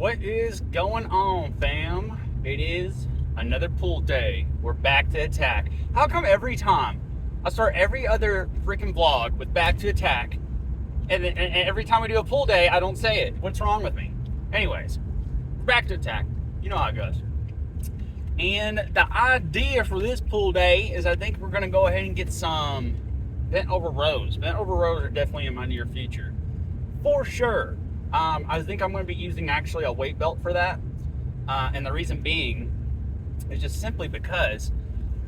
What is going on, fam? It is another pool day. We're back to attack. How come every time I start every other freaking vlog with back to attack, and every time we do a pool day, I don't say it? What's wrong with me? Anyways, we're back to attack. You know how it goes. And the idea for this pool day is I think we're going to go ahead and get some bent over rows. Bent over rows are definitely in my near future. For sure. I think I'm going to be using actually a weight belt for that. And the reason being is just simply because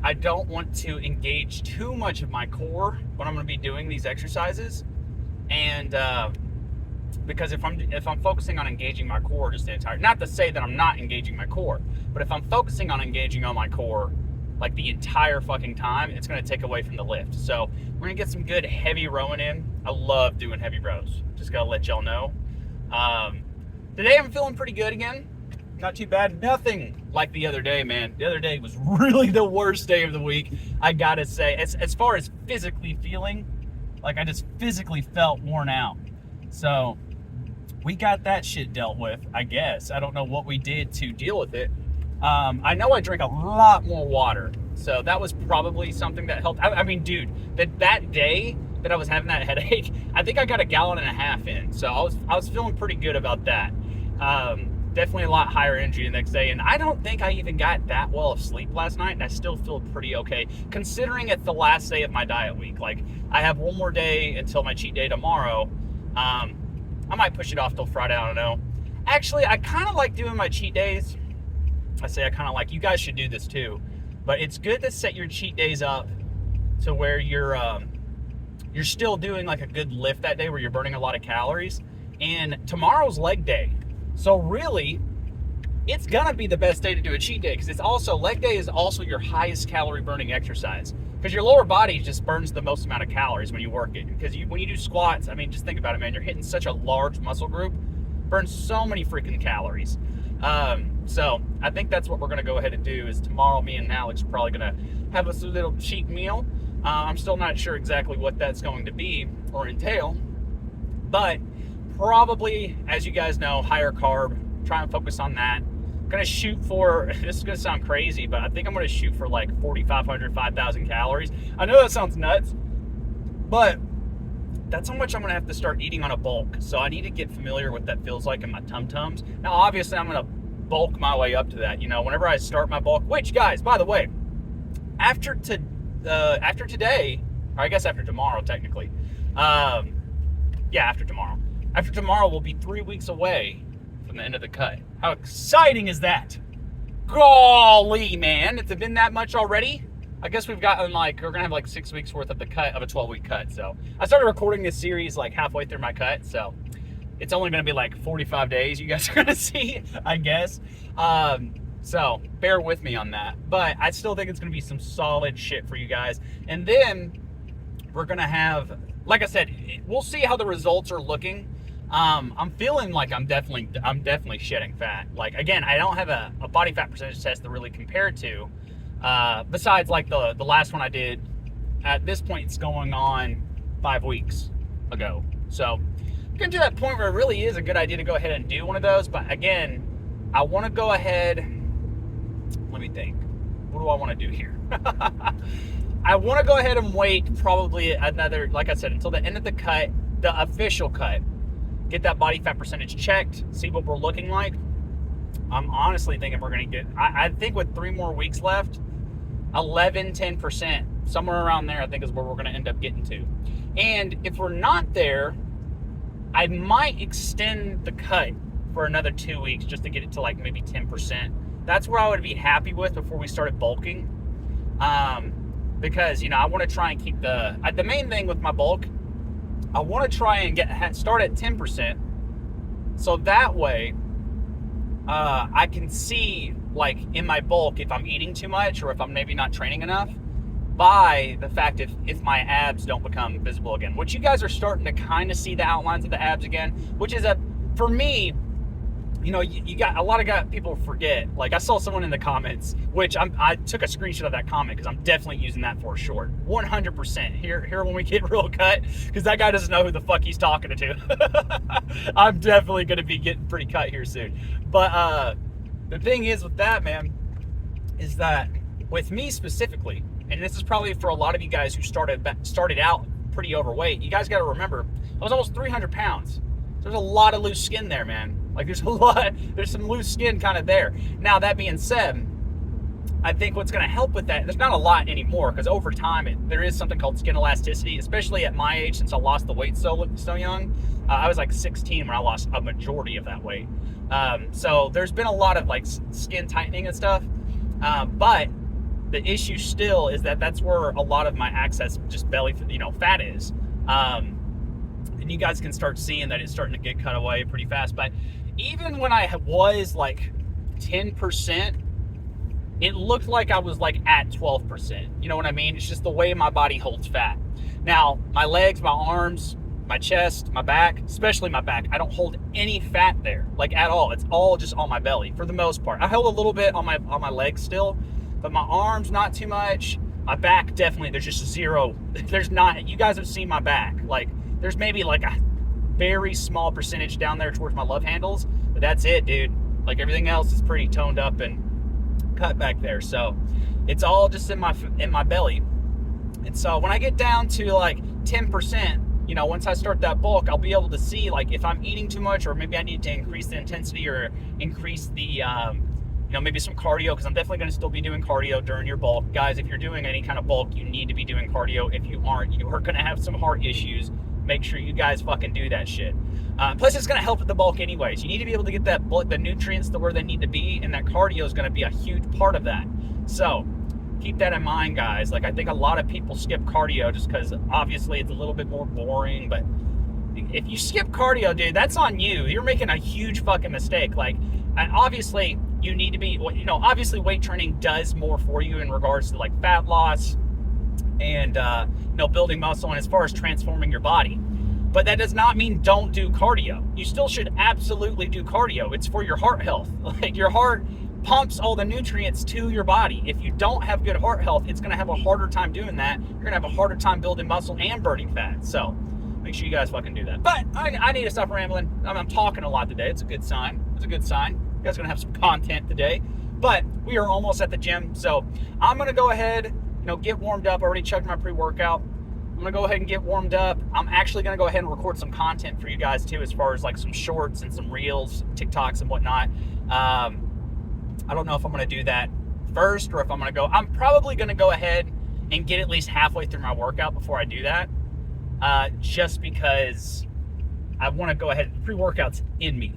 I don't want to engage too much of my core when I'm going to be doing these exercises. And because if I'm focusing on engaging my core just the entire, not to say that I'm not engaging my core, but if I'm focusing on engaging on my core like the entire fucking time, it's going to take away from the lift. So we're going to get some good heavy rowing in. I love doing heavy rows. Just got to let y'all know. Today I'm feeling pretty good again. Not too bad. Nothing like the other day, man. The other day was really the worst day of the week. I gotta say, as far as physically feeling, like I just physically felt worn out. So we got that shit dealt with, I guess. I don't know what we did to deal with it. I know I drank a lot more water, so that was probably something that helped. I mean, dude, that day that I was having that headache, I think I got 1.5 gallons in. So I was feeling pretty good about that. Definitely a lot higher energy the next day. And I don't think I even got that well of sleep last night, and I still feel pretty okay, considering it's the last day of my diet week. Like, I have one more day until my cheat day tomorrow. I might push it off till Friday, I don't know. Actually, I kind of like doing my cheat days. I say I kind of like, you guys should do this too. But it's good to set your cheat days up to where you're still doing like a good lift that day where you're burning a lot of calories. And tomorrow's leg day. So really, it's gonna be the best day to do a cheat day, because it's also, leg day is also your highest calorie burning exercise, because your lower body just burns the most amount of calories when you work it. Because when you do squats, I mean, just think about it, man, you're hitting such a large muscle group, burns so many freaking calories. So I think that's what we're gonna go ahead and do. Is tomorrow me and Alex are probably gonna have us a little cheat meal. I'm still not sure exactly what that's going to be or entail, but probably, as you guys know, higher carb. Try and focus on that. I'm gonna shoot for, this is gonna sound crazy, but I think I'm gonna shoot for like 4,500, 5,000 calories. I know that sounds nuts, but that's how much I'm gonna have to start eating on a bulk. So I need to get familiar with what that feels like in my tum-tums. Now, obviously, I'm gonna bulk my way up to that. You know, whenever I start my bulk, which, guys, by the way, after today, or I guess after tomorrow, technically. Yeah, after tomorrow. After tomorrow, we'll be 3 weeks away from the end of the cut. How exciting is that? Golly, man. It's been that much already? I guess we've gotten like, we're going to have like 6 weeks worth of the cut of a 12-week cut. So I started recording this series like halfway through my cut. So it's only going to be like 45 days you guys are going to see, I guess. So bear with me on that. But I still think it's going to be some solid shit for you guys. And then we're going to have, like I said, we'll see how the results are looking. I'm feeling like I'm definitely shedding fat. Like, again, I don't have a body fat percentage test to really compare it to, besides like the last one I did. At this point, it's going on 5 weeks ago. So getting to that point where it really is a good idea to go ahead and do one of those. But again, I want to go ahead, let me think. What do I want to do here? I want to go ahead and wait probably another, like I said, until the end of the cut, the official cut. Get that body fat percentage checked, see what we're looking like. I'm honestly thinking we're going to get, I think with 3 more weeks left, 10%, somewhere around there, I think is where we're going to end up getting to. And if we're not there, I might extend the cut for another 2 weeks just to get it to like maybe 10%. That's where I would be happy with before we started bulking. Because, you know, I want to try and keep the main thing with my bulk, I want to try and start at 10%. So that way, I can see, like, in my bulk, if I'm eating too much or if I'm maybe not training enough, by the fact if my abs don't become visible again, which you guys are starting to kind of see the outlines of the abs again, which is for me, you know, you got a lot of people forget. Like I saw someone in the comments, which I took a screenshot of that comment because I'm definitely using that for a short. 100% here when we get real cut, because that guy doesn't know who the fuck he's talking to. I'm definitely going to be getting pretty cut here soon. But the thing is with that, man, is that with me specifically, and this is probably for a lot of you guys who started out pretty overweight, you guys got to remember, I was almost 300 pounds. There's a lot of loose skin there, man. Like there's some loose skin kind of there. Now that being said, I think what's going to help with that, there's not a lot anymore, because over time there is something called skin elasticity, especially at my age, since I lost the weight so young. I was like 16 when I lost a majority of that weight. So there's been a lot of like skin tightening and stuff. But the issue still is that that's where a lot of my excess just belly, fat is. And you guys can start seeing that it's starting to get cut away pretty fast. But even when I was like 10%, it looked like I was like at 12%. You know what I mean? It's just the way my body holds fat. Now, my legs, my arms, my chest, my back, especially my back, I don't hold any fat there, like at all. It's all just on my belly for the most part. I held a little bit on my legs still, but my arms, not too much. My back, definitely, there's just zero. There's not, you guys have seen my back. Like, there's maybe like a very small percentage down there towards my love handles, but that's it, dude. Like everything else is pretty toned up and cut back there. So it's all just in my belly. And so when I get down to like 10%, once I start that bulk, I'll be able to see like if I'm eating too much, or maybe I need to increase the intensity or increase the maybe some cardio, because I'm definitely going to still be doing cardio during your bulk. Guys, if you're doing any kind of bulk, you need to be doing cardio. If you aren't, you are going to have some heart issues. Make sure you guys fucking do that shit. Plus, it's going to help with the bulk anyways. You need to be able to get the nutrients to where they need to be, and that cardio is going to be a huge part of that. So keep that in mind, guys. Like, I think a lot of people skip cardio just because obviously it's a little bit more boring, but if you skip cardio, dude, that's on you. You're making a huge fucking mistake. Like, and obviously you need to be, obviously weight training does more for you in regards to like fat loss and building muscle, and as far as transforming your body. But that does not mean don't do cardio. You still should absolutely do cardio. It's for your heart health. Like, your heart pumps all the nutrients to your body. If you don't have good heart health, it's going to have a harder time doing that. You're going to have a harder time building muscle and burning fat. So make sure you guys fucking do that. But I need to stop rambling. I'm talking a lot today. It's a good sign. It's a good sign. You guys are going to have some content today. But we are almost at the gym. So I'm going to go ahead, get warmed up. I already chugged my pre-workout. I'm going to go ahead and get warmed up. I'm actually going to go ahead and record some content for you guys too, as far as like some shorts and some reels, TikToks and whatnot. I don't know if I'm going to do that first, or if I'm going to go. I'm probably going to go ahead and get at least halfway through my workout before I do that. Just because I want to go ahead. Pre-workout's in me,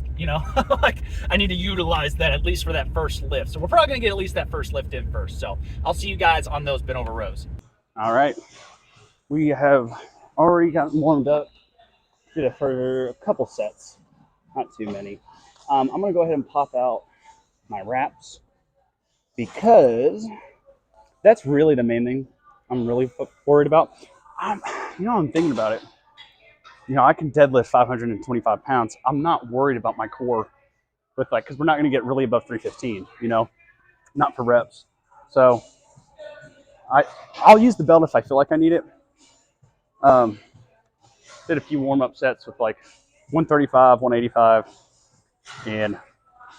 like I need to utilize that at least for that first lift. So we're probably going to get at least that first lift in first. So I'll see you guys on those bent over rows. All right. We have already gotten warmed up. Did it for a couple sets, not too many. I'm going to go ahead and pop out my wraps, because that's really the main thing I'm really worried about. I'm thinking about it. I can deadlift 525 pounds. I'm not worried about my core with because we're not going to get really above 315, not for reps. So I'll use the belt if I feel like I need it. Did a few warm-up sets with 135, 185, and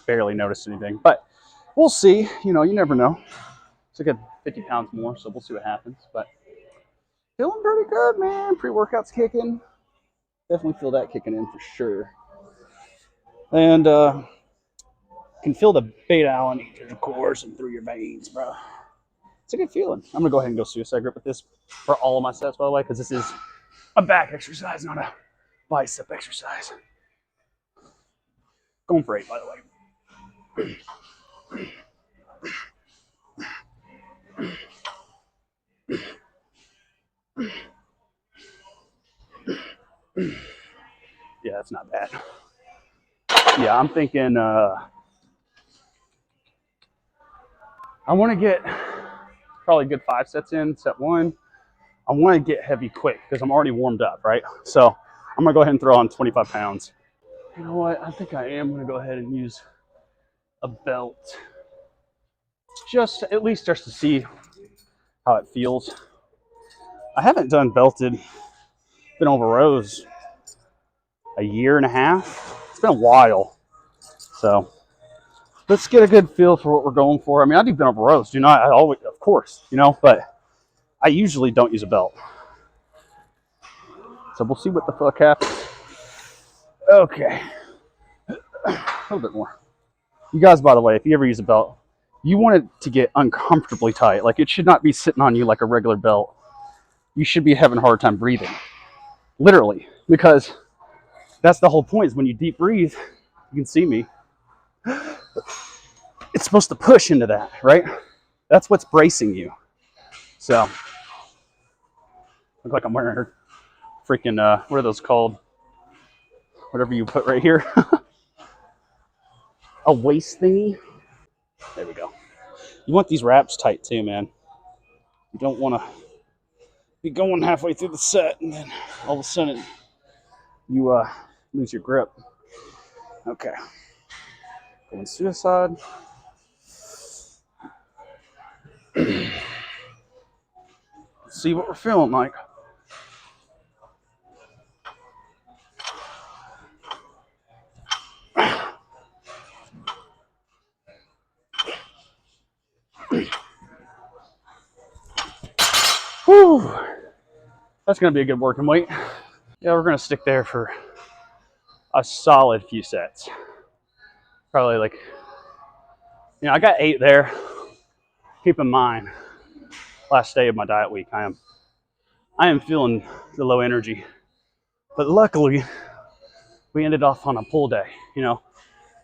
barely noticed anything. But we'll see. You never know. It's a good 50 pounds more, so we'll see what happens. But feeling pretty good, man. Pre-workout's kicking. Definitely feel that kicking in for sure. And can feel the beta-alanine through the course and through your veins, bro. It's a good feeling. I'm going to go ahead and go suicide grip with this for all of my sets, by the way, because this is a back exercise, not a bicep exercise. Going for 8, by the way. Yeah, that's not bad. Yeah, I'm thinking I want to get probably a good 5 sets in. Set 1. I want to get heavy quick because I'm already warmed up, right? So I'm going to go ahead and throw on 25 pounds. You know what? I think I am going to go ahead and use a belt. Just at least just to see how it feels. I haven't done belted, been over rows a year and a half. It's been a while. So let's get a good feel for what we're going for. I mean, I've been over rows. Do not, I always, of course, you know, but I usually don't use a belt. So we'll see what the fuck happens. Okay. A little bit more. You guys, by the way, if you ever use a belt, you want it to get uncomfortably tight. Like, it should not be sitting on you like a regular belt. You should be having a hard time breathing. Literally. Because that's the whole point, is when you deep breathe, you can see me, it's supposed to push into that, right? That's what's bracing you. So, look like I'm wearing a freaking, what are those called? Whatever you put right here. A waist thingy. There we go. You want these wraps tight too, man. You don't want to be going halfway through the set and then all of a sudden you lose your grip. Okay. Going suicide. See what we're feeling like. Whew. That's going to be a good working weight. Yeah, we're going to stick there for a solid few sets. Probably like, I got 8 there. Keep in mind, last day of my diet week, I am feeling the low energy. But luckily, we ended off on a pull day,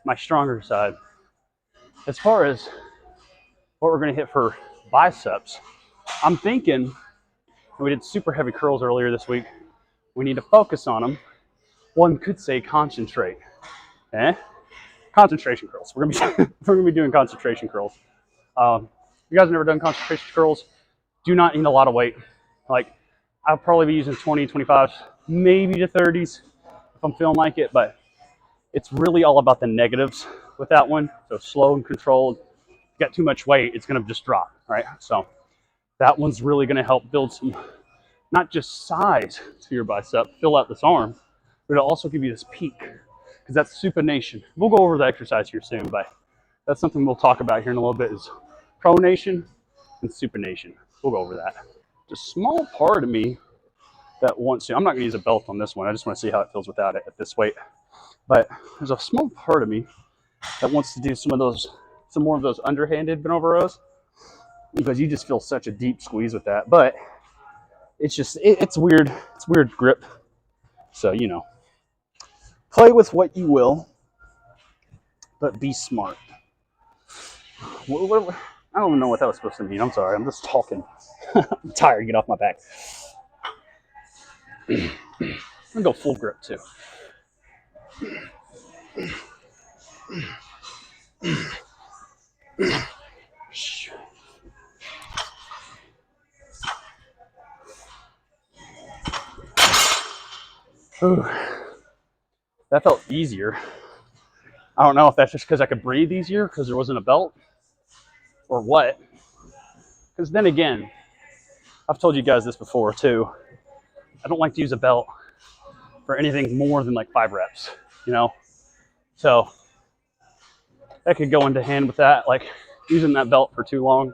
my stronger side. As far as what we're going to hit for biceps, I'm thinking, we did super heavy curls earlier this week. We need to focus on them. One could say concentrate. Concentration curls. We're gonna be doing concentration curls. If you guys have never done concentration curls, do not need a lot of weight. Like, I'll probably be using 20, 25s, maybe to 30s if I'm feeling like it, but it's really all about the negatives with that one. So slow and controlled. If you got too much weight, it's gonna just drop, right? So that one's really gonna help build some, not just size to your bicep, fill out this arm, but it'll also give you this peak, because that's supination. We'll go over the exercise here soon, but that's something we'll talk about here in a little bit, is pronation and supination. We'll go over that. There's a small part of me that wants to, I'm not gonna use a belt on this one, I just wanna see how it feels without it at this weight. But there's a small part of me that wants to do some more of those underhanded bent over rows, because you just feel such a deep squeeze with that. But it's just, it's weird. It's weird grip. So, play with what you will, but be smart. I don't even know what that was supposed to mean. I'm sorry. I'm just talking. I'm tired. Get off my back. I'm going to go full grip, too. Ooh, that felt easier. I don't know if that's just because I could breathe easier because there wasn't a belt, or what. Because then again, I've told you guys this before too, I don't like to use a belt for anything more than like 5 reps, So that could go into hand with that, like using that belt for too long,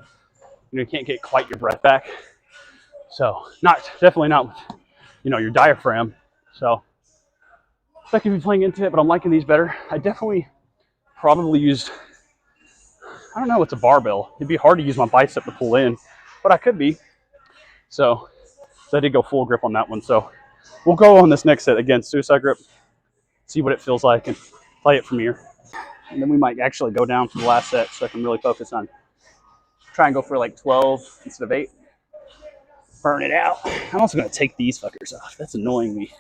you can't get quite your breath back. So definitely not with, your diaphragm. So that could be playing into it, but I'm liking these better. I definitely probably used, I don't know, it's a barbell. It'd be hard to use my bicep to pull in, but I could be. So I did go full grip on that one. So we'll go on this next set again, suicide grip, see what it feels like, and play it from here. And then we might actually go down to the last set so I can really focus on, try and go for like 12 instead of 8. Burn it out. I'm also going to take these fuckers off. That's annoying me.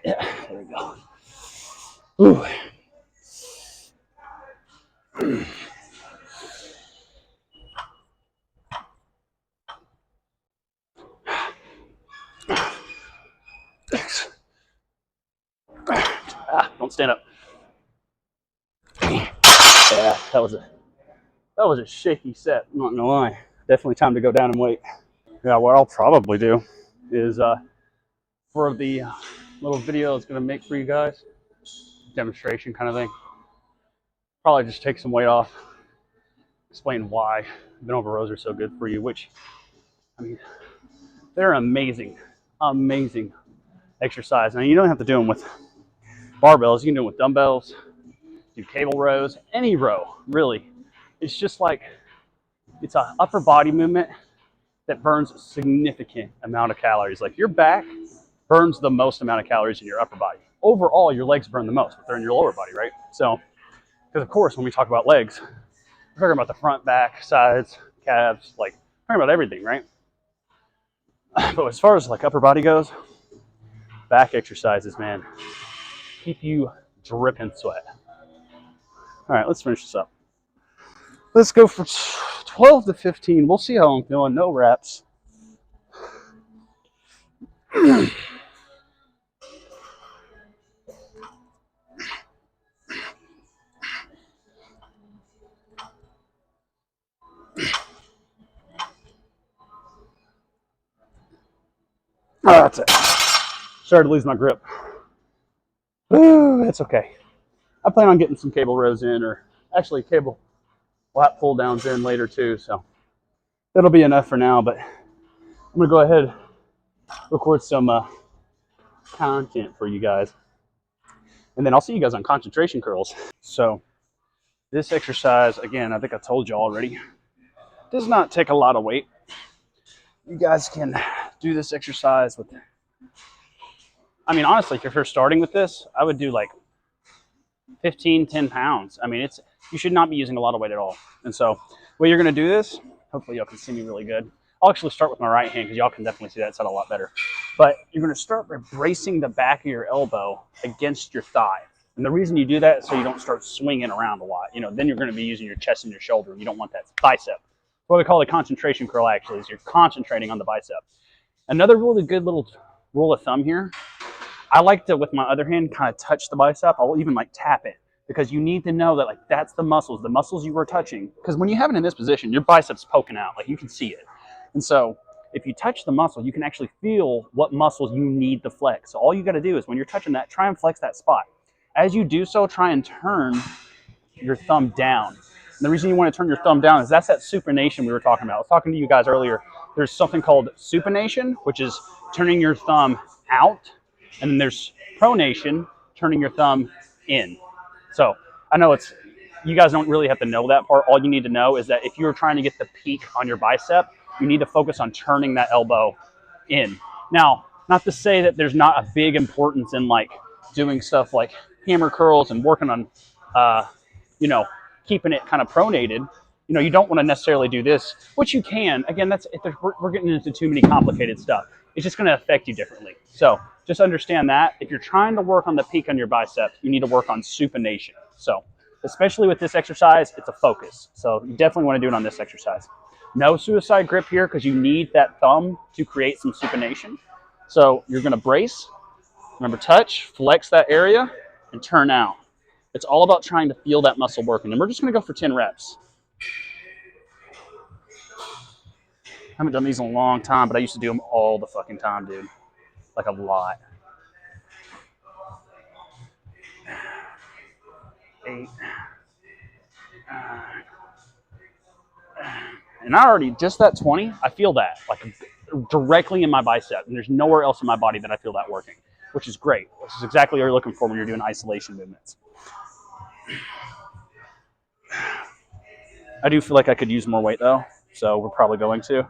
Yeah, there we go. Ooh. Thanks. on, stand up. Yeah, that was a shaky set, I'm not gonna lie. Definitely time to go down and wait. Yeah, what I'll probably do is for the little video it's gonna make for you guys, demonstration kind of thing, probably just take some weight off, explain why bent over rows are so good for you, which, I mean, they're amazing exercise. Now you don't have to do them with barbells, you can do them with dumbbells, do cable rows, any row, really. It's just like, it's an upper body movement that burns a significant amount of calories. Like your back burns the most amount of calories in your upper body. Overall, your legs burn the most, but they're in your lower body, right? So, because of course, when we talk about legs, we're talking about the front, back, sides, calves, like we're talking about everything, right? But as far as like upper body goes, back exercises, man, keep you dripping sweat. All right, let's finish this up. Let's go for 12 to 15. We'll see how I'm feeling. No reps. Oh, that's it. Started to lose my grip. Ooh, that's okay. I plan on getting some cable rows in, or actually cable lat pull downs in later too, so that'll be enough for now, but I'm gonna go ahead and record some content for you guys, and then I'll see you guys on concentration curls. So this exercise, again, I think I told you already, does not take a lot of weight. You guys can do this exercise with, I mean, honestly, if you're first starting with this, I would do like 10 pounds. I mean, you should not be using a lot of weight at all. And so the way you're going to do this, hopefully y'all can see me really good. I'll actually start with my right hand because y'all can definitely see that side a lot better. But you're going to start by bracing the back of your elbow against your thigh. And the reason you do that is so you don't start swinging around a lot. You know, then you're going to be using your chest and your shoulder, and you don't want that bicep. What we call a concentration curl, actually, is you're concentrating on the bicep. Another really good little rule of thumb here, I like to, with my other hand, kind of touch the bicep. I'll even like tap it, because you need to know that like that's the muscles you were touching. Because when you have it in this position, your bicep's poking out, like you can see it. And so if you touch the muscle, you can actually feel what muscles you need to flex. So all you got to do is when you're touching that, try and flex that spot. As you do so, try and turn your thumb down. And the reason you want to turn your thumb down is that's that supination we were talking about. I was talking to you guys earlier. There's something called supination, which is turning your thumb out. And then there's pronation, turning your thumb in. So I know you guys don't really have to know that part. All you need to know is that if you're trying to get the peak on your bicep, you need to focus on turning that elbow in. Now, not to say that there's not a big importance in like doing stuff like hammer curls and working on, you know, keeping it kind of pronated. You know, you don't want to necessarily do this, which you can. Again, we're getting into too many complicated stuff. It's just going to affect you differently. So just understand that if you're trying to work on the peak on your biceps, you need to work on supination. So especially with this exercise, it's a focus. So you definitely want to do it on this exercise. No suicide grip here because you need that thumb to create some supination. So you're going to brace, remember touch, flex that area, and turn out. It's all about trying to feel that muscle working. And we're just going to go for 10 reps. I haven't done these in a long time, but I used to do them all the fucking time, dude. Like a lot. 8. And I already, just that 20, I feel that like directly in my bicep. And there's nowhere else in my body that I feel that working, which is great. Which is exactly what you're looking for when you're doing isolation movements. I do feel like I could use more weight though, so we're probably going to.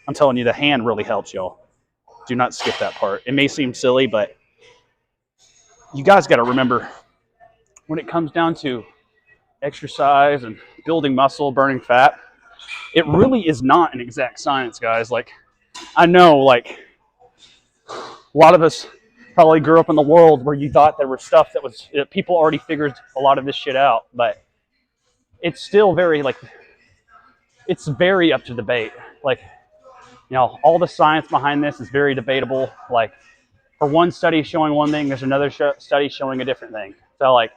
I'm telling you, the hand really helps, y'all. Do not skip that part. It may seem silly, but you guys got to remember, when it comes down to exercise and building muscle, burning fat, it really is not an exact science, guys. Like, I know, like, a lot of us probably grew up in the world where you thought there was stuff that was, people already figured a lot of this shit out, but it's still very, like, it's very up to debate. Like, You know, all the science behind this is very debatable. Like, for one study showing one thing, there's another study showing a different thing. So, like,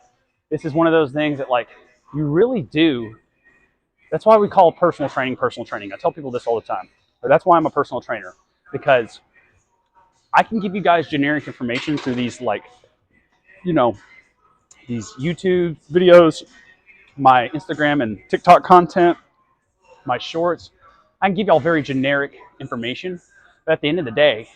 this is one of those things that, like, you really do. That's why we call personal training. I tell people this all the time. But that's why I'm a personal trainer, because I can give you guys generic information through these, like, you know, these YouTube videos, my Instagram and TikTok content, my shorts. I can give y'all very generic information, but at the end of the day,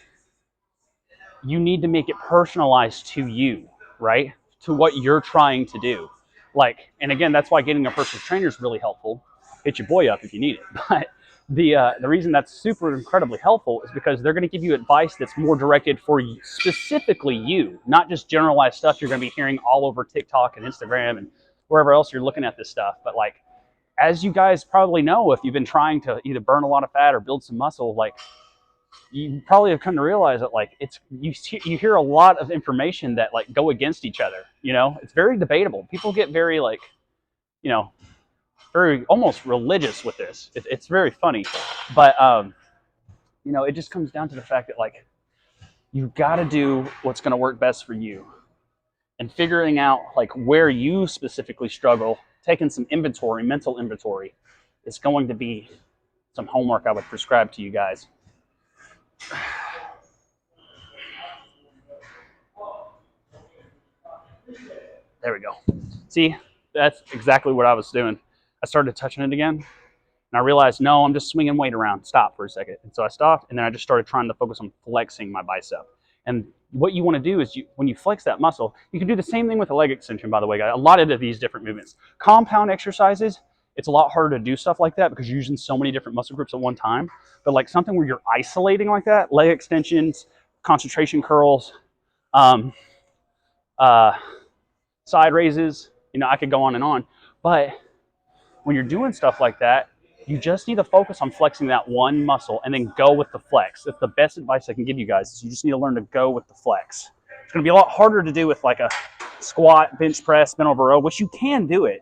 you need to make it personalized to you, right? To what you're trying to do. Like, and again, that's why getting a personal trainer is really helpful. Hit your boy up if you need it. But the reason that's super incredibly helpful is because they're going to give you advice that's more directed for you, specifically you, not just generalized stuff you're going to be hearing all over TikTok and Instagram and wherever else you're looking at this stuff. But like, as you guys probably know, if you've been trying to either burn a lot of fat or build some muscle, like, you probably have come to realize that, like, it's you hear a lot of information that, like, go against each other. You know, it's very debatable. People get very, like, you know, very almost religious with this. It's very funny, but you know, it just comes down to the fact that, like, you've got to do what's going to work best for you, and figuring out, like, where you specifically struggle, taking some inventory, mental inventory, is going to be some homework I would prescribe to you guys. There we go. See, that's exactly what I was doing. I started touching it again, and I realized, no, I'm just swinging weight around. Stop for a second. And so I stopped, and then I just started trying to focus on flexing my bicep. And what you want to do is, when you flex that muscle, you can do the same thing with a leg extension, by the way, guys. A lot of these different movements. Compound exercises, it's a lot harder to do stuff like that because you're using so many different muscle groups at one time. But like something where you're isolating like that, leg extensions, concentration curls, side raises, you know, I could go on and on. But when you're doing stuff like that, you just need to focus on flexing that one muscle and then go with the flex. That's the best advice I can give you guys, is you just need to learn to go with the flex. It's going to be a lot harder to do with like a squat, bench press, bent over row, which you can do it.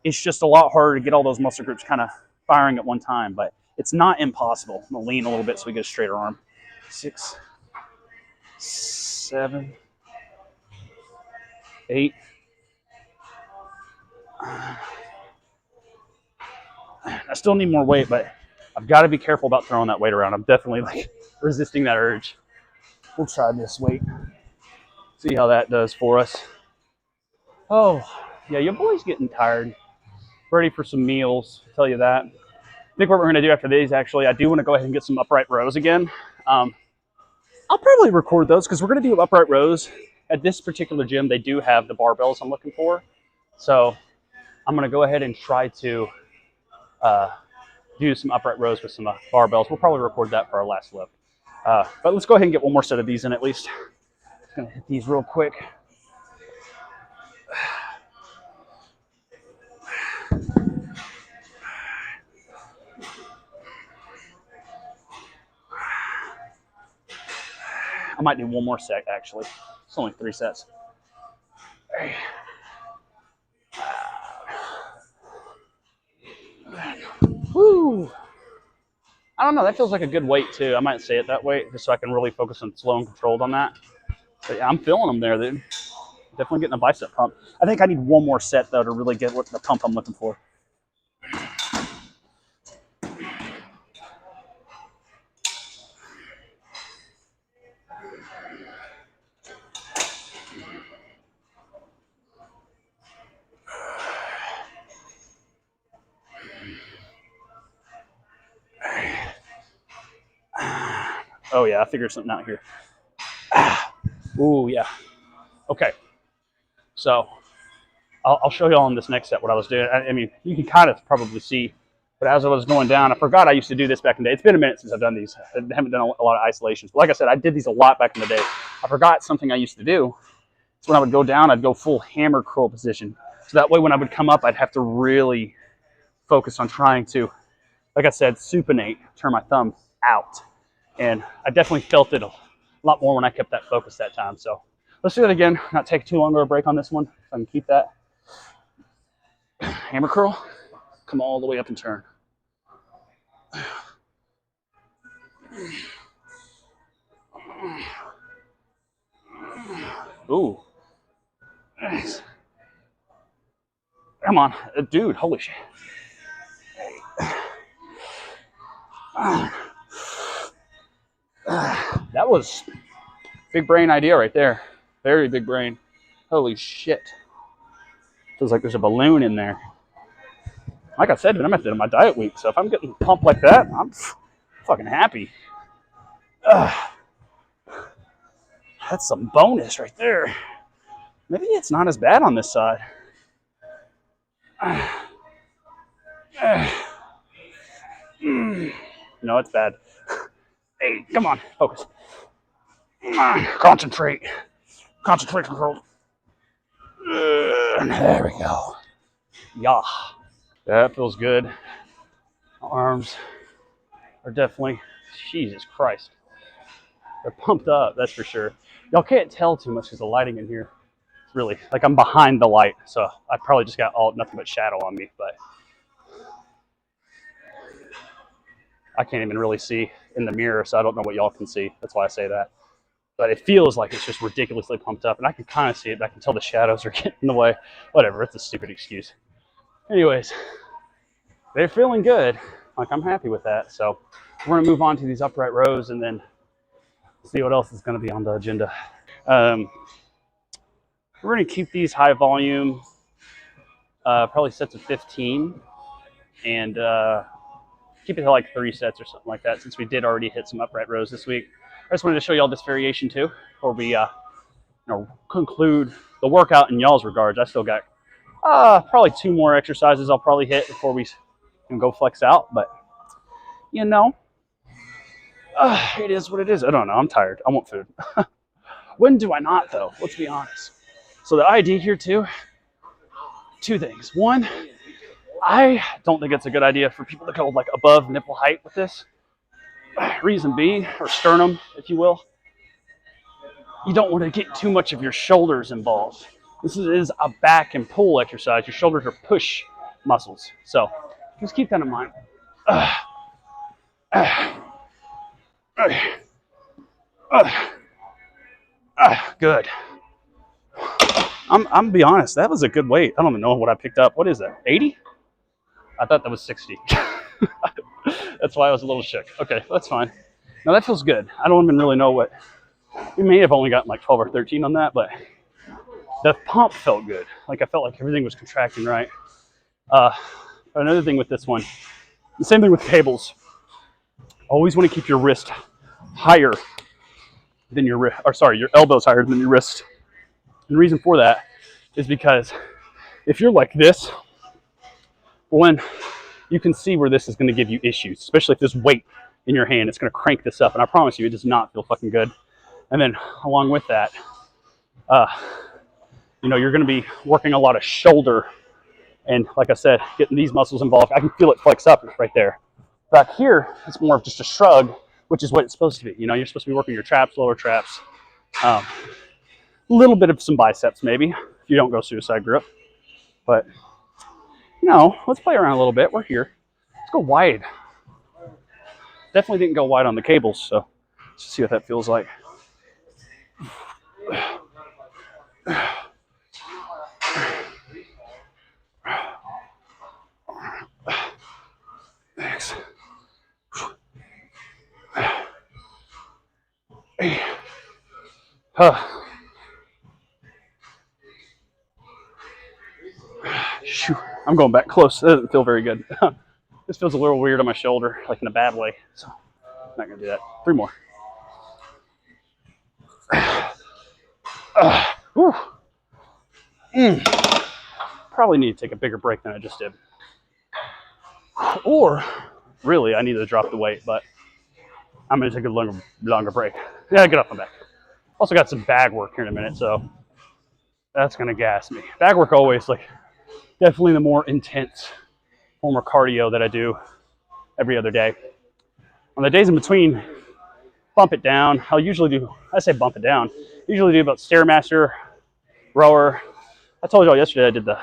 It's just a lot harder to get all those muscle groups kind of firing at one time, but it's not impossible. I'm going to lean a little bit so we get a straighter arm. 6, 7, 8. I still need more weight, but I've got to be careful about throwing that weight around. I'm definitely like resisting that urge. We'll try this weight. See how that does for us. Oh, yeah, your boy's getting tired. Ready for some meals, I'll tell you that. I think what we're going to do after these, actually, I do want to go ahead and get some upright rows again. I'll probably record those because we're going to do upright rows. At this particular gym, they do have the barbells I'm looking for. So I'm going to go ahead and try to do some upright rows with some barbells. We'll probably record that for our last lift. But let's go ahead and get one more set of these in at least. Just going to hit these real quick. I might do one more set, actually. It's only 3 sets. Woo! I don't know, that feels like a good weight too. I might say it that way, just so I can really focus on slow and controlled on that. But yeah, I'm feeling them there, dude. Definitely getting a bicep pump. I think I need one more set though to really get what the pump I'm looking for. Oh yeah, I figured something out here. Ooh, yeah. Okay. So I'll show you all in this next set what I was doing. I mean, you can kind of probably see, but as I was going down, I forgot I used to do this back in the day. It's been a minute since I've done these. I haven't done a lot of isolations. But like I said, I did these a lot back in the day. I forgot something I used to do. So when I would go down, I'd go full hammer curl position. So that way when I would come up, I'd have to really focus on trying to, like I said, supinate, turn my thumb out. And I definitely felt it a lot more when I kept that focus that time. So let's do that again. Not take too long of a break on this one. So I can keep that. Hammer curl. Come all the way up and turn. Ooh. Come on, dude, holy shit. That was big brain idea right there. Very big brain. Holy shit. Feels like there's a balloon in there. Like I said, I'm at the end of my diet week, so if I'm getting pumped like that, I'm fucking happy. That's some bonus right there. Maybe it's not as bad on this side. No, it's bad. Hey, come on, focus. Concentrate. Concentration control. There we go. Yeah. That feels good. Arms are definitely, Jesus Christ. They're pumped up, that's for sure. Y'all can't tell too much because the lighting in here. It's really, like I'm behind the light, so I probably just got nothing but shadow on me, but I can't even really see in the mirror, so I don't know what y'all can see. That's why I say that. But it feels like it's just ridiculously pumped up, and I can kind of see it, but I can tell the shadows are getting in the way. Whatever, it's a stupid excuse. Anyways, they're feeling good. Like, I'm happy with that. So we're going to move on to these upright rows and then see what else is going to be on the agenda. We're going to keep these high volume, probably sets of 15, and keep it to like 3 sets or something like that, since we did already hit some upright rows this week. I just wanted to show y'all this variation too, before we conclude the workout in y'all's regards. I still got probably 2 more exercises I'll probably hit before we can go flex out, but you know, it is what it is. I don't know, I'm tired, I want food. When do I not though? Let's be honest. So the idea here too, 2 things. One, I don't think it's a good idea for people to go like above nipple height with this. Reason being, or sternum, if you will, you don't want to get too much of your shoulders involved. This is a back and pull exercise. Your shoulders are push muscles. So just keep that in mind. Good. I'm gonna be honest, that was a good weight. I don't even know what I picked up. What is that, 80? I thought that was 60. That's why I was a little shook. Okay, that's fine. Now that feels good. I don't even really know what, we may have only gotten like 12 or 13 on that, but the pump felt good. Like I felt like everything was contracting right. Another thing with this one, the same thing with cables. Always want to keep your wrist higher than your wrist, or sorry, your elbows higher than your wrist. And the reason for that is because if you're like this, when you can see where this is going to give you issues, especially if there's weight in your hand, it's going to crank this up. And I promise you, it does not feel fucking good. And then along with that, you're going to be working a lot of shoulder. And like I said, getting these muscles involved, I can feel it flex up right there. Back here, it's more of just a shrug, which is what it's supposed to be. You're supposed to be working your traps, lower traps, a little bit of some biceps maybe, if you don't go suicide grip. But, let's play around a little bit. We're here. Let's go wide. Definitely didn't go wide on the cables, so let's see what that feels like. Thanks. Shoot, I'm going back close. That doesn't feel very good. This feels a little weird on my shoulder, like in a bad way. So I'm not gonna do that. 3 more. Probably need to take a bigger break than I just did. Or really, I need to drop the weight, but I'm gonna take a longer break. Yeah, get off my back. Also got some bag work here in a minute, so that's gonna gas me. Bag work always, like, definitely the more intense form of cardio that I do every other day. On the days in between, bump it down. I say bump it down. Usually do about Stairmaster, rower. I told y'all yesterday I did the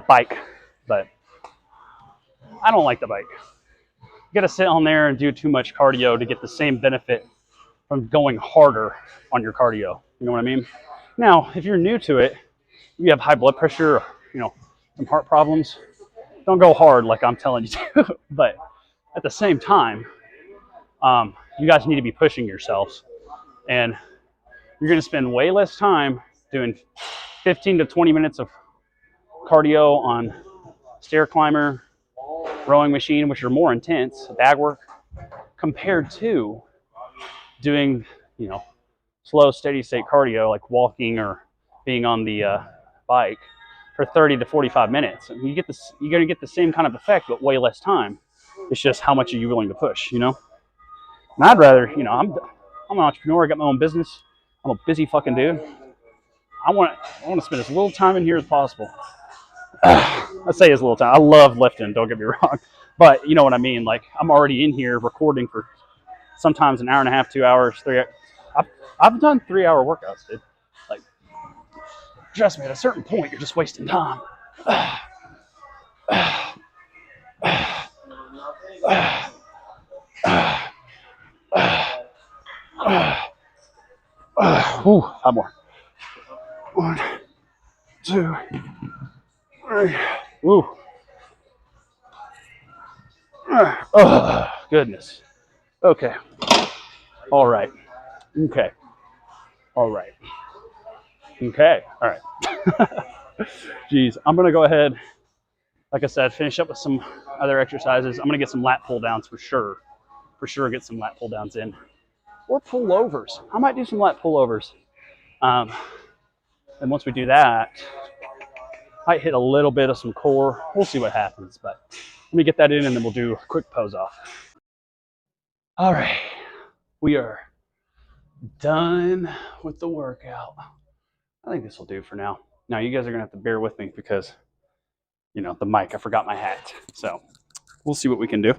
bike, but I don't like the bike. got to sit on there and do too much cardio to get the same benefit from going harder on your cardio. You know what I mean? Now, if you're new to it, you have high blood pressure, or, some heart problems, don't go hard like I'm telling you to. But at the same time, you guys need to be pushing yourselves. And you're going to spend way less time doing 15 to 20 minutes of cardio on stair climber, rowing machine, which are more intense, bag work, compared to doing, slow, steady state cardio, like walking or being on the bike for 30 to 45 minutes. You're going to get the same kind of effect, but way less time. It's just how much are you willing to push, And I'd rather, I'm an entrepreneur. I got my own business. I'm a busy fucking dude. I want to spend as little time in here as possible. I say as little time. I love lifting. Don't get me wrong, but you know what I mean. Like I'm already in here recording for sometimes an hour and a half, 2 hours, 3. I've done 3-hour workouts, dude. Like, trust me. At a certain point, you're just wasting time. Ooh, 5 more. 1, 2, 3. Ooh. Oh, goodness. Okay. All right. Okay. All right. Okay. All right. Jeez. I'm going to go ahead, like I said, finish up with some other exercises. I'm going to get some lat pull downs for sure. For sure, get some lat pull downs in. Or pullovers. I might do some lat pullovers. And once we do that, might hit a little bit of some core. We'll see what happens, but let me get that in and then we'll do a quick pose off. All right, we are done with the workout. I think this will do for now. Now you guys are gonna have to bear with me because, the mic, I forgot my hat. So we'll see what we can do.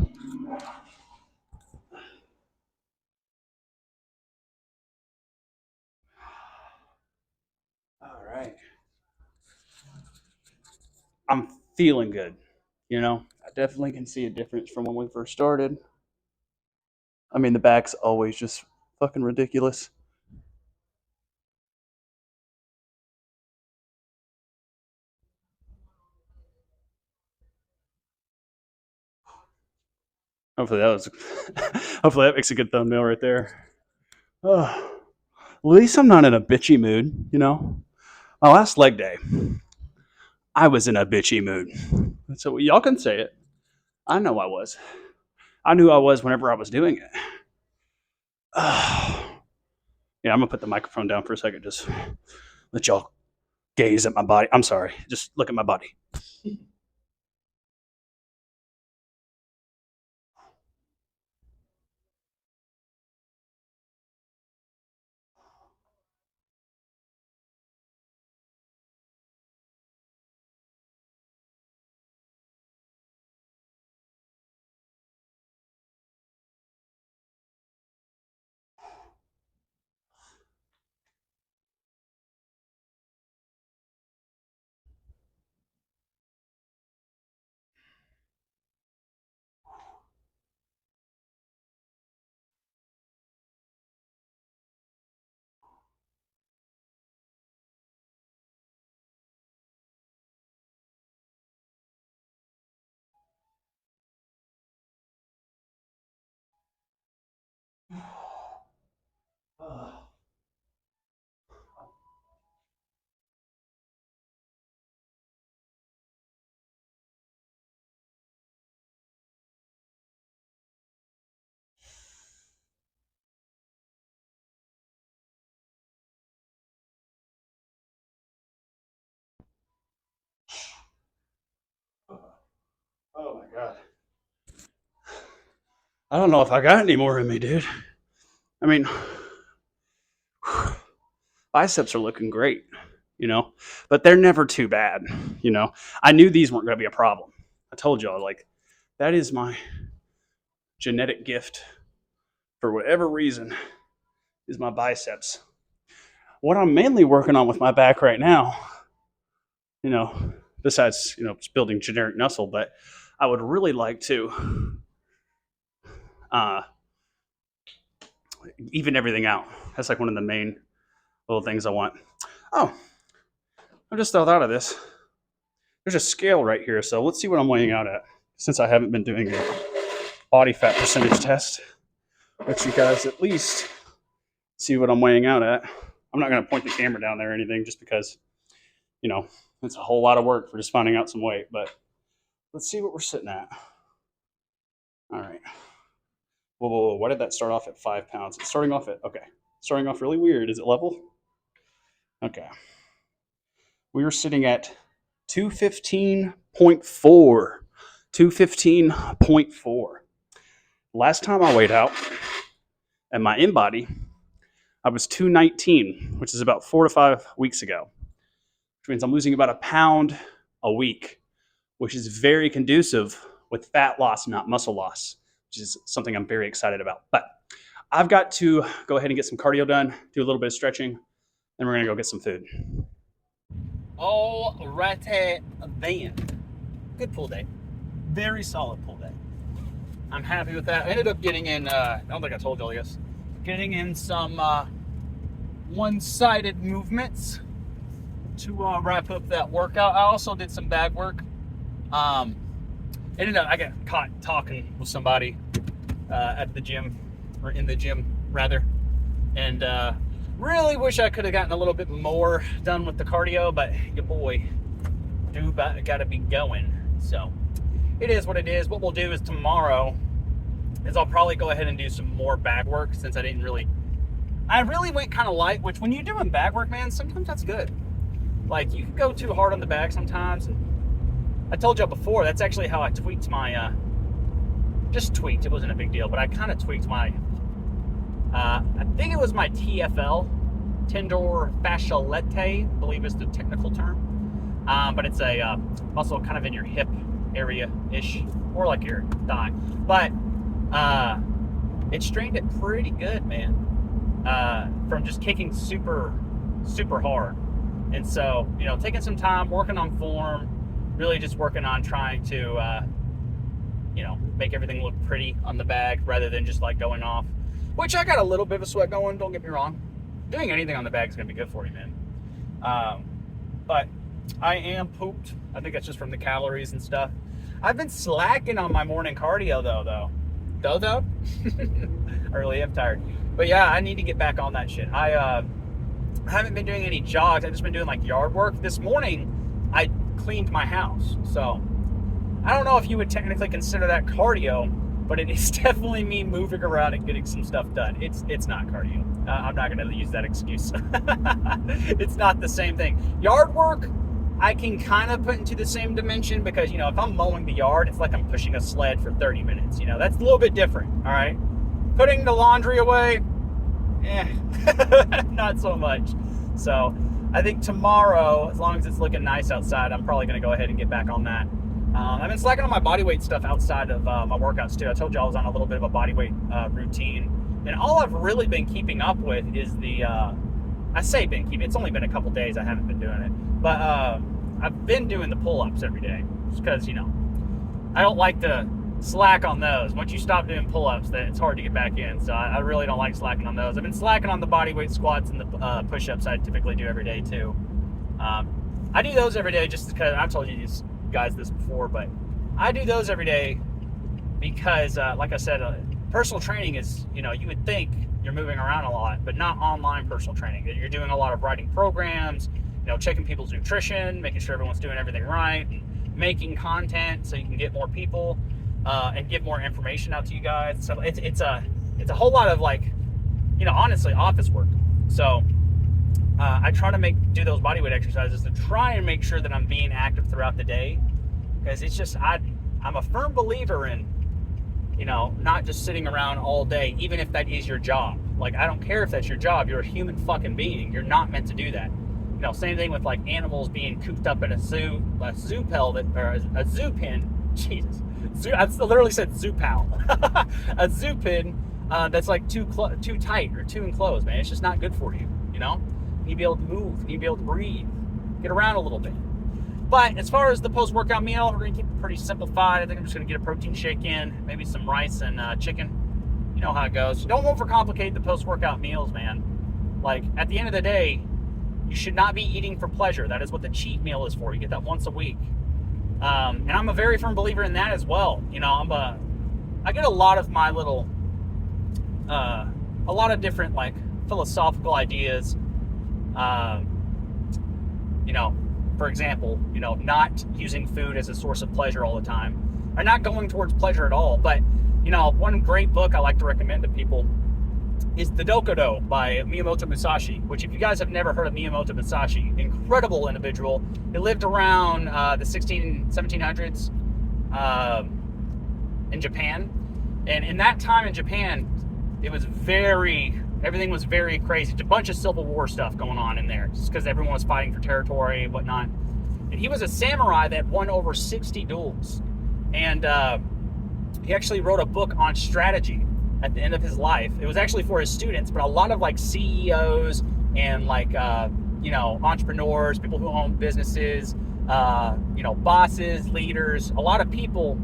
All right. I'm feeling good. I definitely can see a difference from when we first started. I mean, the back's always just fucking ridiculous. Hopefully that makes a good thumbnail right there. Oh, at least I'm not in a bitchy mood, My last leg day, I was in a bitchy mood. So y'all can say it. I know I was. I knew I was whenever I was doing it. Yeah, I'm going to put the microphone down for a second. Just let y'all gaze at my body. I'm sorry. Just look at my body. Oh my God. I don't know if I got any more in me, dude. I mean, biceps are looking great, but they're never too bad, I knew these weren't going to be a problem. I told y'all, like, that is my genetic gift for whatever reason is my biceps. What I'm mainly working on with my back right now, besides, just building generic muscle, but I would really like to even everything out. That's like one of the main little things I want. Oh, I just thought out of this. There's a scale right here, so let's see what I'm weighing out at, since I haven't been doing a body fat percentage test. Let you guys at least see what I'm weighing out at. I'm not going to point the camera down there or anything, just because, you know, it's a whole lot of work for just finding out some weight. But let's see what we're sitting at. All right. Whoa. Why did that start off at 5 pounds? It's starting off at, okay. Starting off really weird. Is it level? Okay. We were sitting at 215.4. 215.4. Last time I weighed out at my in-body, I was 219, which is about 4 to 5 weeks ago, which means I'm losing about a pound a week, which is very conducive with fat loss, not muscle loss, which is something I'm very excited about. But I've got to go ahead and get some cardio done, do a little bit of stretching, then we're going to go get some food. All righty then. Good pull day. Very solid pull day. I'm happy with that. I ended up getting in, I don't think I told you all this, getting in some one-sided movements to wrap up that workout. I also did some bag work. Ended up, I got caught talking with somebody at the gym, or in the gym rather, and really wish I could have gotten a little bit more done with the cardio, but your boy got to be going. So it is what it is. What we'll do is tomorrow is I'll probably go ahead and do some more bag work, since I really went kind of light, which when you're doing bag work, man, sometimes that's good. Like, you can go too hard on the bag sometimes. And I told y'all before, that's actually how I tweaked my, just tweaked, it wasn't a big deal, but I kind of tweaked my, I think it was my TFL, tendor fasciolate, I believe is the technical term. But it's a muscle kind of in your hip area-ish, or like your thigh. But it strained it pretty good, man, from just kicking super, super hard. And so, you know, taking some time, working on form, really just working on trying to, you know, make everything look pretty on the bag rather than just like going off. Which I got a little bit of a sweat going, don't get me wrong. Doing anything on the bag is going to be good for you, man. But I am pooped. I think that's just from the calories and stuff. I've been slacking on my morning cardio, though. I really am tired. But yeah, I need to get back on that shit. I haven't been doing any jogs. I've just been doing like yard work. This morning, I cleaned my house. So I don't know if you would technically consider that cardio, but it is definitely me moving around and getting some stuff done. It's not cardio. I'm not going to use that excuse. It's not the same thing. Yard work, I can kind of put into the same dimension, because, you know, if I'm mowing the yard, it's like I'm pushing a sled for 30 minutes. You know, that's a little bit different, all right? Putting the laundry away, not so much. So I think tomorrow, as long as it's looking nice outside, I'm probably going to go ahead and get back on that. I've been slacking on my bodyweight stuff outside of my workouts too. I told you I was on a little bit of a bodyweight routine, and all I've really been keeping up with is the it's only been a couple days I haven't been doing it, but I've been doing the pull-ups every day, just because, you know, I don't like to slack on those. Once you stop doing pull-ups, then it's hard to get back in, so I really don't like slacking on those. I've been slacking on the bodyweight squats and the push-ups I typically do every day too. I do those every day just because, I've told you guys this before, but I do those every day because, like I said, personal training is, you know, you would think you're moving around a lot, but not online personal training. You're doing a lot of writing programs, you know, checking people's nutrition, making sure everyone's doing everything right, and making content so you can get more people and get more information out to you guys. So it's a whole lot of, like, you know, honestly, office work. So I try to do those bodyweight exercises to try and make sure that I'm being active throughout the day, because it's just, I'm a firm believer in, you know, not just sitting around all day, even if that is your job. Like, I don't care if that's your job. You're a human fucking being. You're not meant to do that. You know, same thing with like animals being cooped up in a zoo pellet, or a zoo pen. Jesus, I literally said zoo pal. A zoo pen that's like too tight or too enclosed, man. It's just not good for you. You know, you need to be able to move. You need to be able to breathe, get around a little bit. But as far as the post-workout meal, we're going to keep it pretty simplified. I think I'm just going to get a protein shake in, maybe some rice and chicken. You know how it goes. Don't overcomplicate the post-workout meals, man. Like, at the end of the day, you should not be eating for pleasure. That is what the cheat meal is for. You get that once a week. And I'm a very firm believer in that as well. You know, I get a lot of my little, a lot of different, like, philosophical ideas. You know, for example, you know, not using food as a source of pleasure all the time, or not going towards pleasure at all. But, you know, one great book I like to recommend to people is The Dokudo by Miyamoto Musashi, which, if you guys have never heard of Miyamoto Musashi, incredible individual. He lived around the 1700s in Japan. And in that time in Japan, it was everything was very crazy. It's a bunch of Civil War stuff going on in there, just because everyone was fighting for territory and whatnot. And he was a samurai that won over 60 duels. And he actually wrote a book on strategy at the end of his life. It was actually for his students, but a lot of like CEOs and like, you know, entrepreneurs, people who own businesses, you know, bosses, leaders, a lot of people,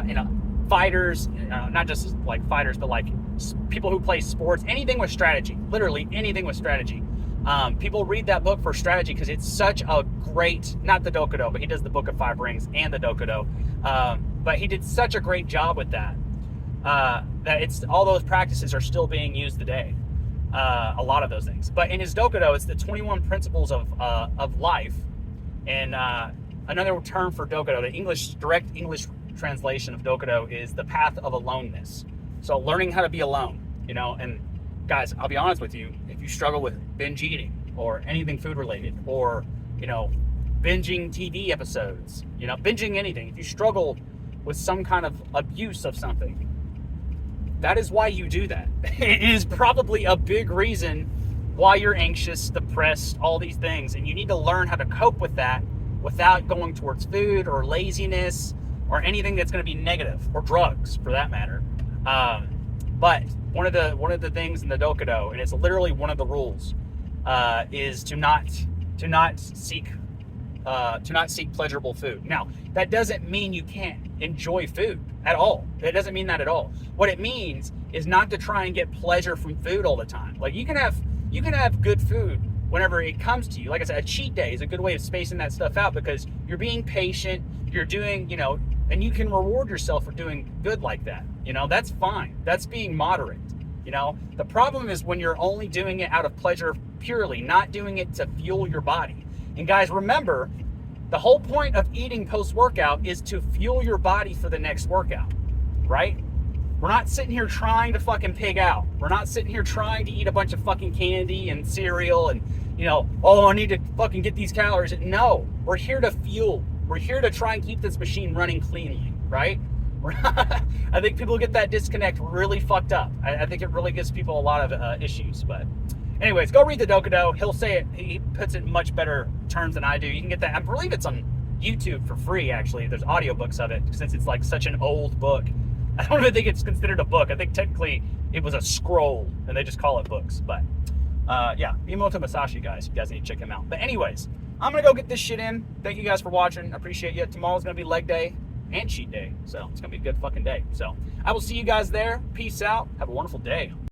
you know, fighters, not just like fighters, but like people who play sports, anything with strategy, literally anything with strategy. People read that book for strategy because it's such a great, not the Dokudo, but he does the Book of Five Rings and the Dokudo. But he did such a great job with that. That it's all those practices are still being used today. A lot of those things. But in his Dokudo, it's the 21 principles of life. And another term for Dokudo, the direct English translation of Dokudo is the path of aloneness. So learning how to be alone, you know. And guys, I'll be honest with you, if you struggle with binge eating or anything food related, or, you know, binging TV episodes, you know, binging anything, if you struggle with some kind of abuse of something, that is why you do that. It is probably a big reason why you're anxious, depressed, all these things. And you need to learn how to cope with that without going towards food or laziness or anything that's going to be negative, or drugs for that matter. But one of the things in the Dokudo, and it's literally one of the rules, is to not seek pleasurable food. Now, that doesn't mean you can't enjoy food at all. It doesn't mean that at all. What it means is not to try and get pleasure from food all the time. Like, you can have good food whenever it comes to you. Like I said, a cheat day is a good way of spacing that stuff out, because you're being patient, you're doing, you know, and you can reward yourself for doing good like that. You know, that's fine. That's being moderate. You know, the problem is when you're only doing it out of pleasure purely, not doing it to fuel your body. And guys, remember, the whole point of eating post-workout is to fuel your body for the next workout, right? We're not sitting here trying to fucking pig out. We're not sitting here trying to eat a bunch of fucking candy and cereal and, you know, oh, I need to fucking get these calories. No, we're here to fuel. We're here to try and keep this machine running cleanly, right? I think people get that disconnect really fucked up. I think it really gives people a lot of issues. But anyways, go read the Dokudo. He'll say it. He puts it in much better terms than I do. You can get that. I believe it's on YouTube for free, actually. There's audiobooks of it, since it's like such an old book. I don't even think it's considered a book. I think technically it was a scroll, and they just call it books. But yeah, Miyamoto Musashi, guys. You guys need to check him out. But anyways, I'm going to go get this shit in. Thank you guys for watching. I appreciate you. Tomorrow's going to be leg day and cheat day. So it's going to be a good fucking day. So I will see you guys there. Peace out. Have a wonderful day.